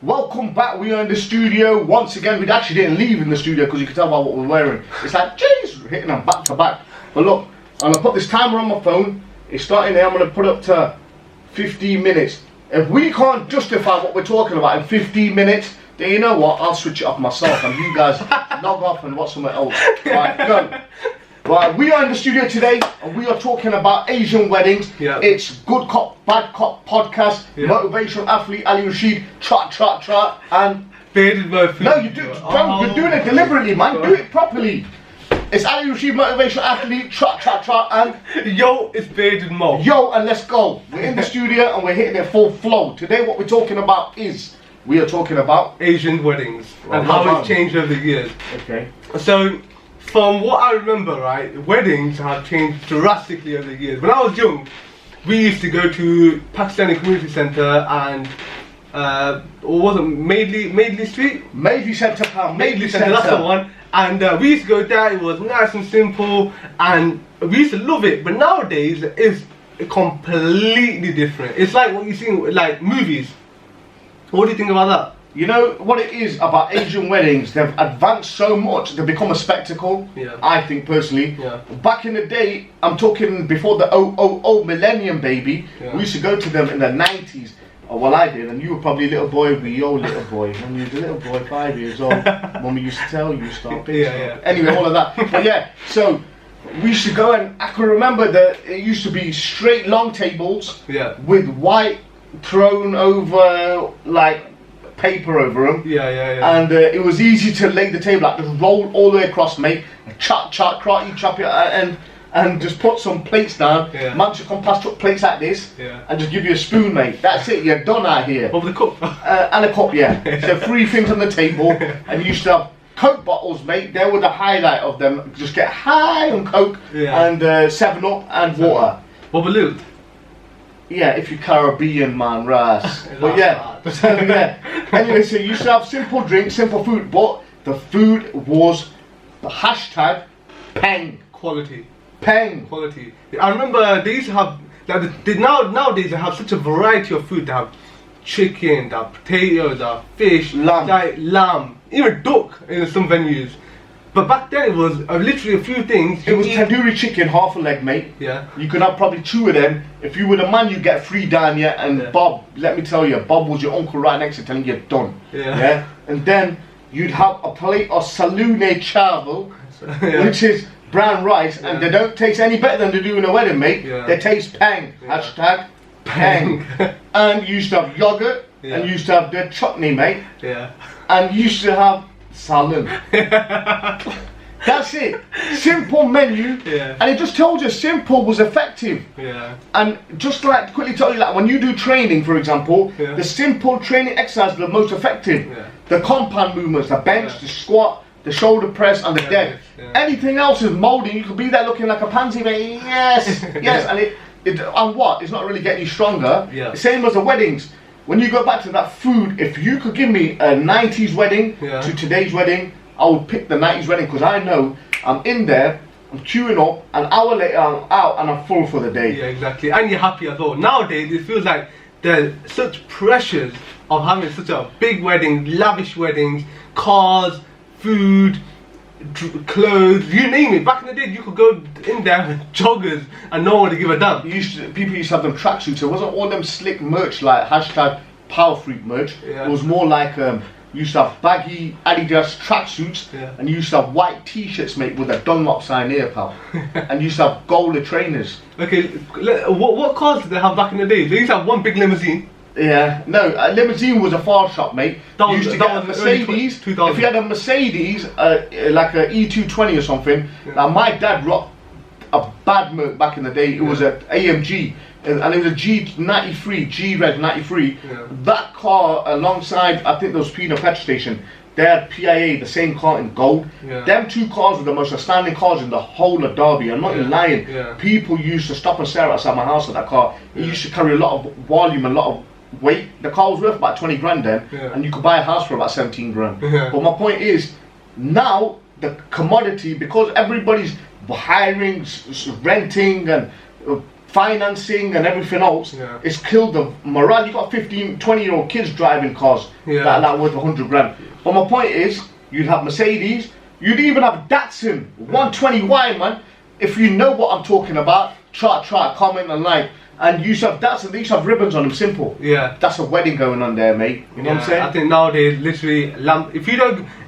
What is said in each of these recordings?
Welcome back. We are in the studio once again. We actually didn't leave in the studio because you can tell by what we're wearing. It's like, jeez, hitting them back to back. But look, I'm gonna put this timer on my phone. It's starting there. I'm gonna put up to 15 minutes. If we can't justify what we're talking about in 15 minutes, then you know what? I'll switch it off myself and you guys log off and watch somewhere else. Right, go. Right, we are in the studio today and we are talking about Asian weddings. Yeah. It's Good Cop, Bad Cop podcast, motivational athlete Ali Rashid, trot, and Faded my food. no, you do, bro, you're doing it deliberately, man. Do it properly. It's Ali Rashid, motivational athlete, trot, and Yo, it's Faded Mo. yo, and let's go. We're in the studio and we're hitting it full flow. Today, what we're talking about is we are talking about Asian weddings Well, and how well it's changed over the years. okay. So, from what I remember, right, weddings have changed drastically over the years. When I was young, we used to go to Pakistani Community Centre and or was it Maidley Street? Maidley Centre, pal. Maidley Centre, that's the one. And we used to go there. It was nice and simple, and we used to love it. But nowadays, it's completely different. It's like what you see in like movies. What do you think about that? You know what it is about Asian weddings? They've advanced so much, they've become a spectacle. Yeah. I think personally. Yeah. Back in the day, I'm talking before the millennium, baby. Yeah. We used to go to them in the 90s. Oh, well, I did, and you were probably a little boy. We your little boy. When you was a little boy, 5 years old, Mummy used to tell you stop it. Yeah. Anyway, all of that. But yeah, so we used to go, and I can remember that it used to be straight long tables. Yeah. With white thrown over like paper over them. Yeah. And it was easy to lay the table out, just roll all the way across, mate. Chop, karate, chop it, and just put some plates down. Yeah. Man should come past, put plates like this, Yeah. and just give you a spoon, mate. That's it. You're done out here. Over the cup. And a cup, yeah. So 3 things on the table, and you used to have Coke bottles, mate. They were the highlight of them. Just get high on Coke and 7-Up and water. Bubbaloo. Yeah, if you're Caribbean, man, Ras. But yeah, so yeah. Anyway, so you used to have simple drinks, simple food, but the food was the hashtag peng. Quality. Peng. Quality. I remember they used to have nowadays they have such a variety of food. They have chicken, they have potatoes, they have fish, lamb, even duck in some venues. But back then it was literally a few things. It was tandoori chicken, half a leg, mate. Yeah. You could have probably 2 of them. If you were the man, you get 3 down, yeah. And Bob, let me tell you, Bob was your uncle right next to telling you you're done. Yeah. And then you'd have a plate of salune chavel, which is brown rice, and they don't taste any better than they do in a wedding, mate. They taste peng. Hashtag peng. And you used to have yogurt, and you used to have the chutney, mate. Yeah. And you used to have salad. That's it. Simple menu. Yeah. And it just told you simple was effective. Yeah. And just like quickly tell you, like when you do training, for example, the simple training exercises are the most effective. Yeah. The compound movements, the bench, the squat, the shoulder press, and the dead. Anything else is molding. You could be there looking like a pansy, mate. Yes, yes. And what? It's not really getting you stronger. Yeah. Same as the weddings. When you go back to that food, if you could give me a 90s wedding to today's wedding, I would pick the 90s wedding because I know I'm in there, I'm queuing up, an hour later I'm out and I'm full for the day. Yeah, exactly. And you're happy as well. Nowadays it feels like there's such pressures of having such a big wedding, lavish weddings, cars, food, clothes, you name it. Back in the day, you could go in there with joggers and no one would give a damn. People used to have them tracksuits. It wasn't all them slick merch like hashtag power freak merch. It was more like you used to have baggy Adidas tracksuits and you used to have white t-shirts, mate, with a Dunlop sign here, pal. And you used to have gold trainers. Okay, what cars did they have back in the day? They used to have one big limousine. Yeah, no, a limousine was a far shop, mate. You used to get a Mercedes. If you had a Mercedes, like a E220 or something, now my dad rocked a bad Merc back in the day. It was an AMG, and it was a G93, G-Red 93. That car, alongside, I think there was Pino petrol station, they had PIA, the same car in gold. Them 2 cars were the most outstanding cars in the whole of Derby. I'm not even lying. People used to stop and stare outside my house at that car. It used to carry a lot of volume, a lot of weight. The car was worth about 20 grand then, and you could buy a house for about 17 grand. But my point is, now the commodity, because everybody's hiring, renting, and financing and everything else, it's killed the morale. You got 15, 20-year-old kids driving cars that worth 100 grand. But my point is, you'd have Mercedes, you'd even have Datsun 120Y, man. If you know what I'm talking about, try, comment and like. And you used to have Datsun, they used to have ribbons on them, simple. Yeah. That's a wedding going on there, mate. You know what I'm saying? I think nowadays, literally,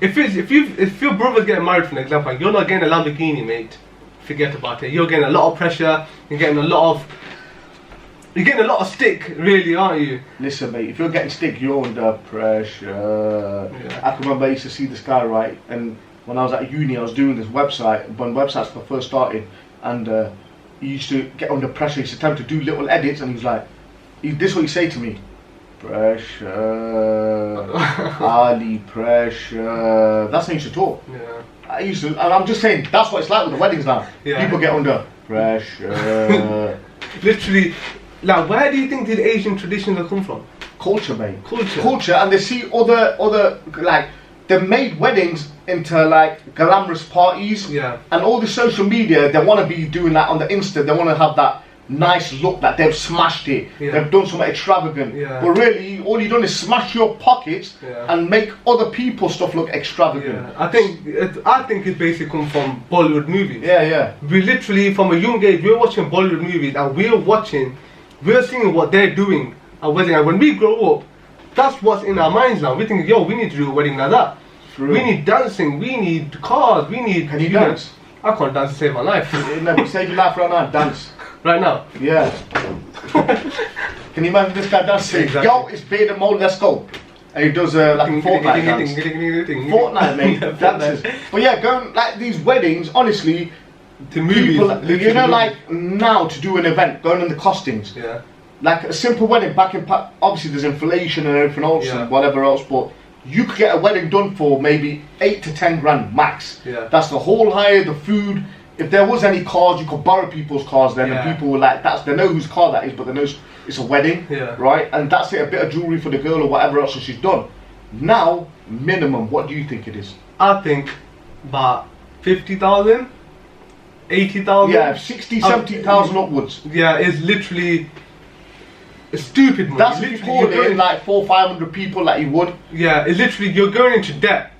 if your brother's getting married, for example, you're not getting a Lamborghini, mate. Forget about it. You're getting a lot of pressure. You're getting a lot of stick, really, aren't you? Listen, mate. If you're getting stick, you're under pressure. I can remember I used to see this guy, right? And when I was at uni, I was doing this website when websites were first started, and he used to get under pressure. He used to attempt to do little edits, and he was like, "This is what he say to me: pressure, Ali, pressure." That's how he used to talk. Yeah. I used to, and I'm just saying, that's what it's like with the weddings now. Yeah. People get under pressure. Literally, like, where do you think these Asian traditions have come from? Culture, mate. Culture. And they see other like, they've made weddings into like glamorous parties. Yeah. And all the social media, they want to be doing that on the Insta. They want to have that nice look that they've smashed it. Yeah. They've done something extravagant. Yeah. But really, all you've done is smash your pockets and make other people's stuff look extravagant. Yeah. I think it basically comes from Bollywood movies. Yeah. We literally, from a young age, we're watching Bollywood movies, and we're seeing what they're doing at wedding. And when we grow up, that's what's in our minds now. We think, yo, we need to do a wedding like that. True. We need dancing, we need cars, we need... Can you dance? I can't dance to save my life. No, save your life right now, dance. Right now? Yeah. Can you imagine this guy dancing? Exactly. Yo, it's Beard and Mold, let's go. And he does like a Fortnite dance. Fortnite, mate, dances. But yeah, going like these weddings, honestly, to movies, people, you know, like now to do an event, going on the costings. Yeah. Like a simple wedding back in, obviously there's inflation and everything else and whatever else, but you could get a wedding done for maybe 8 to 10 grand max. Yeah. That's the whole hire, the food. If there was any cars, you could borrow people's cars then, and people were like, they know whose car that is, but they know it's a wedding, right? And that's it, a bit of jewellery for the girl or whatever else she's done. Now, minimum, what do you think it is? I think about 50,000, 80,000. Yeah, 60, 70,000 upwards. Yeah, it's literally stupid money. That's if you call it like 400-500 people like you would. Yeah, it's literally, you're going into debt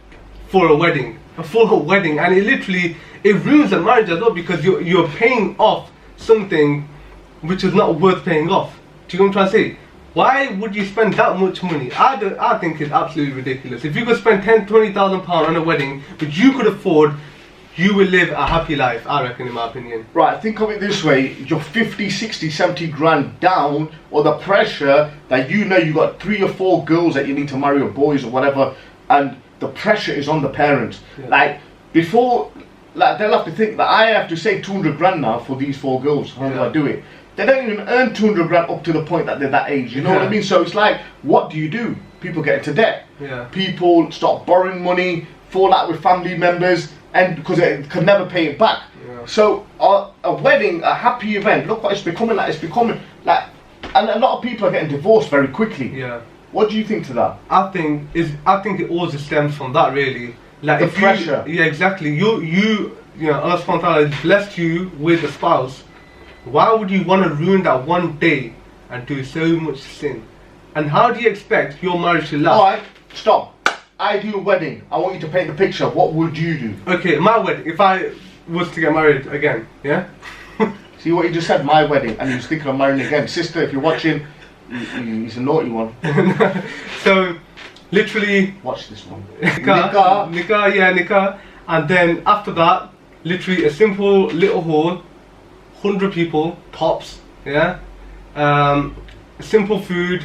for a wedding, and it literally, it ruins the marriage as well, because you're paying off something which is not worth paying off. Do you know what I'm trying to say? Why would you spend that much money? I think it's absolutely ridiculous. If you could spend 10,000-20,000 pounds on a wedding, which you could afford, you will live a happy life, I reckon, in my opinion. Right, think of it this way, you're 50, 60, 70 grand down, or the pressure that you know you got 3 or 4 girls that you need to marry, or boys or whatever, and the pressure is on the parents. Like, before, like, they'll have to think that I have to save 200 grand now for these 4 girls. How do I do it? They don't even earn 200 grand up to the point that they're that age, you know what I mean? So it's like, what do? People get into debt. People start borrowing money, fall out with family members, and because they can never pay it back. So a wedding, a happy event, look what it's becoming like. It's becoming like, and a lot of people are getting divorced very quickly. What do you think to that? I think it all just stems from that, really. Like the pressure. Yeah, exactly. You know, Allah subhanahu wa ta'ala has blessed you with a spouse. Why would you want to ruin that one day and do so much sin? And how do you expect your marriage to last? Alright, stop. I do a wedding. I want you to paint the picture. What would you do? Okay, my wedding. If I was to get married again, yeah? See what you just said, my wedding, and you're thinking of marrying again. Sister, if you're watching, he's a naughty one. So, literally... Watch this one. Nikah. And then after that, literally a simple little hall, 100 people, tops, yeah? Simple food,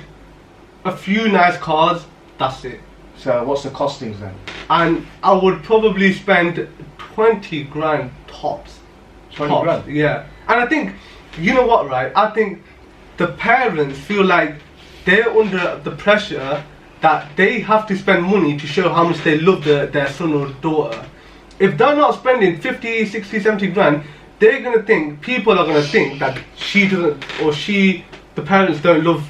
a few nice cars, that's it. So what's the costings then? And I would probably spend 20 grand tops. 20 grand? Yeah. And I think, you know what, right? I think the parents feel like they're under the pressure that they have to spend money to show how much they love their son or daughter. If they're not spending 50, 60, 70 grand, they're going to think, people are going to think that the parents don't love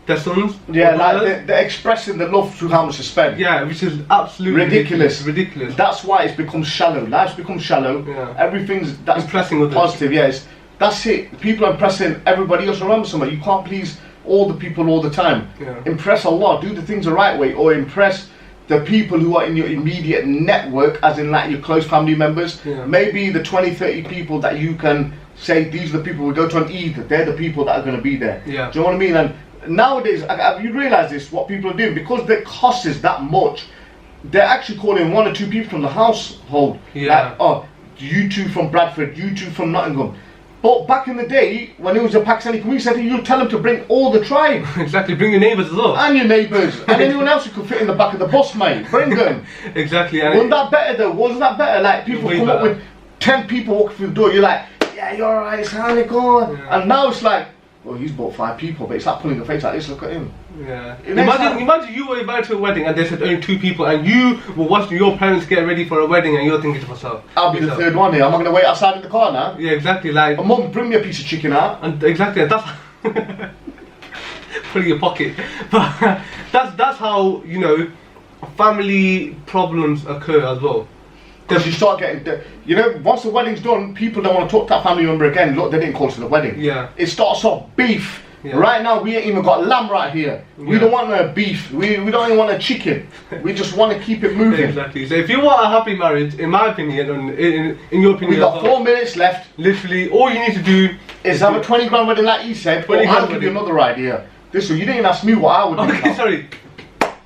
their sons. Yeah, like they're expressing the love through how much they spend. Yeah, which is absolutely ridiculous. That's why it's become shallow. Life's become shallow. Everything's that's impressing with positive. Yes, That's it. People are impressing everybody else. Remember something, you can't please all the people all the time. Yeah. Impress Allah, do the things the right way, or impress the people who are in your immediate network, as in like your close family members. Yeah. Maybe the 20-30 people that you can say, these are the people we go to an Eid, they're the people that are going to be there. Yeah. Do you know what I mean? And nowadays, have you realised this, what people are doing? Because the cost is that much, they're actually calling 1 or 2 people from the household. Yeah. Like, oh, you two from Bradford, you two from Nottingham. But back in the day, when it was a Pakistani community setting, you'd tell them to bring all the tribe. Exactly, bring your neighbours as well. And your neighbours. And anyone else who could fit in the back of the bus, mate. Bring them. Exactly. Wasn't that better though? Wasn't that better? Like, people come up with 10 people walking through the door, you're like, yeah, you're alright, how's it going? Yeah. And now it's like, well, he's brought 5 people, but it's like pulling your face like this, look at him. Yeah. Imagine you were invited to a wedding and they said only 2 people, and you were watching your parents get ready for a wedding, and you're thinking to yourself, I'll be the 3rd one here. Am I going to wait outside in the car now? Yeah, exactly. Like, Mum, bring me a piece of chicken out. And exactly, that's put it in your pocket. But that's how, you know, family problems occur as well. Because you start getting, you know, once the wedding's done, people don't want to talk to that family member again. Look, they didn't call to the wedding. Yeah. It starts off beef. Yeah. Right now, we ain't even got lamb right here. We don't want no beef. We don't even want a chicken. We just want to keep it moving. Exactly. So if you want a happy marriage, in my opinion, and in your opinion, We got 4 minutes left. Literally, all you need to do Is have a 20 grand wedding like you said. Or I'll give you another idea. Listen, you didn't even ask me what I would do. Okay, sorry.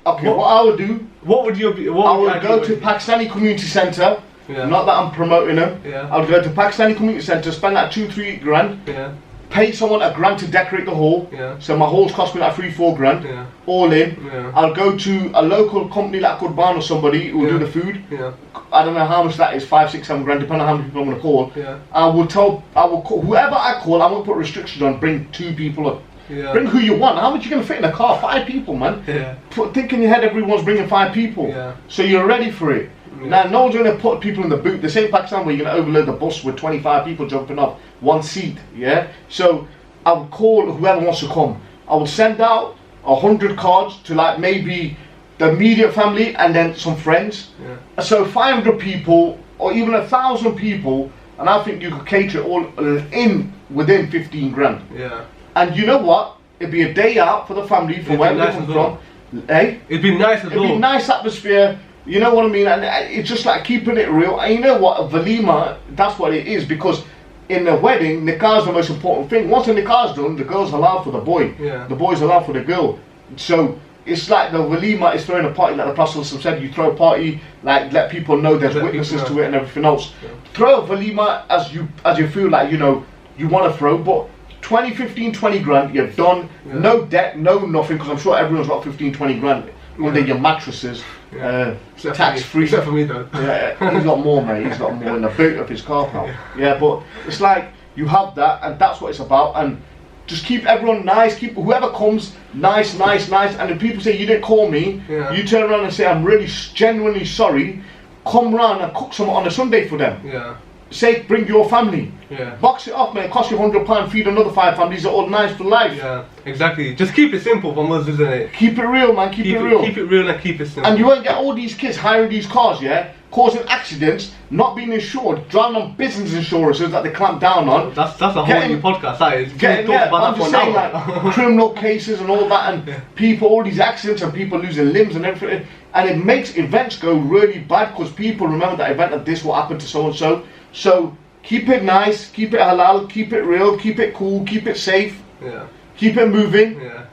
Okay, what I would do, What would you be? I would go to Pakistani Community Centre. Yeah. Not that I'm promoting them. Yeah. I would go to Pakistani Community Centre, spend like 2-3 grand. Yeah. Pay someone a grand to decorate the hall. Yeah. So my halls cost me like 3-4 grand. Yeah. All in. Yeah. I'll go to a local company like Gurban or somebody who will do the food. Yeah. I don't know how much that is, 5, 6, 7 grand, depending on how many people I'm gonna call. Yeah. I will call whoever I call, I won't put restrictions on, bring 2 people up. Yeah. Bring who you want. How much you gonna fit in a car? 5 people, man. Yeah. Think in your head everyone's bringing 5 people. Yeah. So you're ready for it. Yeah. Now no one's gonna put people in the boot. The same Pakistan where you're gonna overload the bus with 25 people jumping off 1 seat. Yeah. So I will call whoever wants to come. I will send out 100 cards to like maybe the immediate family and then some friends. Yeah. So 500 people or even 1,000 people, and I think you could cater it all in within 15 grand. Yeah. And you know what? It'd be a day out for the family from where they come from. Hey? It'd be nice as well. It'd be nice atmosphere. You know what I mean? And it's just like keeping it real. And you know what? A valima, that's what it is. Because in a wedding, nikah is the most important thing. Once the nikah is done, the girl's allowed for the boy. Yeah. The boy's allowed for the girl. So it's like the walima is throwing a party, like the Prophet said. You throw a party, like let people know there's witnesses to it and everything else. Yeah. Throw a walima as you feel like you know you want to throw, but 20, 15, 20 grand, you're done. Yeah. No debt, no nothing, because I'm sure everyone's got 15, 20 grand under your mattresses. Yeah. Tax free. Except for me though. Yeah, he's got more, mate. He's got more in the boot of his car now. Yeah, but it's like you have that, and that's what it's about. And just keep everyone nice. Keep whoever comes nice. And if people say you didn't call me, you turn around and say I'm really genuinely sorry. Come round and cook some on a Sunday for them. Yeah. Say bring your family. Yeah. Box it off, man. It costs you £100. Feed another 5 families. They're all nice for life. Yeah. Exactly. Just keep it simple for us, isn't it? Keep it real, man. Keep it real. Keep it real and keep it simple. And you won't get all these kids hiring these cars, yeah, causing accidents, not being insured, driving on business insurances that they clamp down on. That's a whole new podcast. That is. I'm just saying, like criminal cases and all that, and people, all these accidents and people losing limbs and everything, and it makes events go really bad because people remember that event of this, what happened to so and so. So keep it nice, keep it halal, keep it real, keep it cool, keep it safe. Yeah. Keep it moving. Yeah.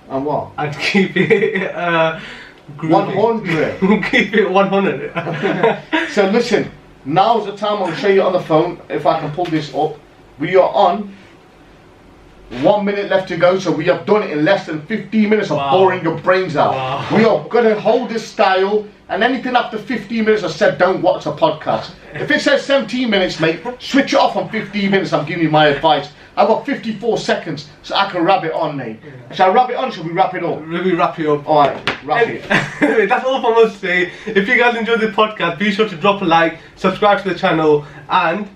And what? And keep it 100. Keep it 100. So listen, now's the time. I'll show you on the phone if I can pull this up. We are on 1 minute left to go, so we have done it in less than 15 minutes of boring your brains out. Wow. We are going to hold this style, and anything after 15 minutes I said don't watch a podcast. If it says 17 minutes, mate, switch it off on 15 minutes. I'm giving you my advice. I've got 54 seconds, so I can wrap it on, mate. Shall I wrap it on, or should we wrap it up? Let me wrap it up. Alright, wrap it. That's all from us today. If you guys enjoyed the podcast, be sure to drop a like, subscribe to the channel, and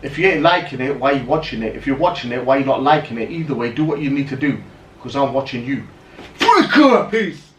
if you ain't liking it, why are you watching it? If you're watching it, why are you not liking it? Either way, do what you need to do, because I'm watching you. peace.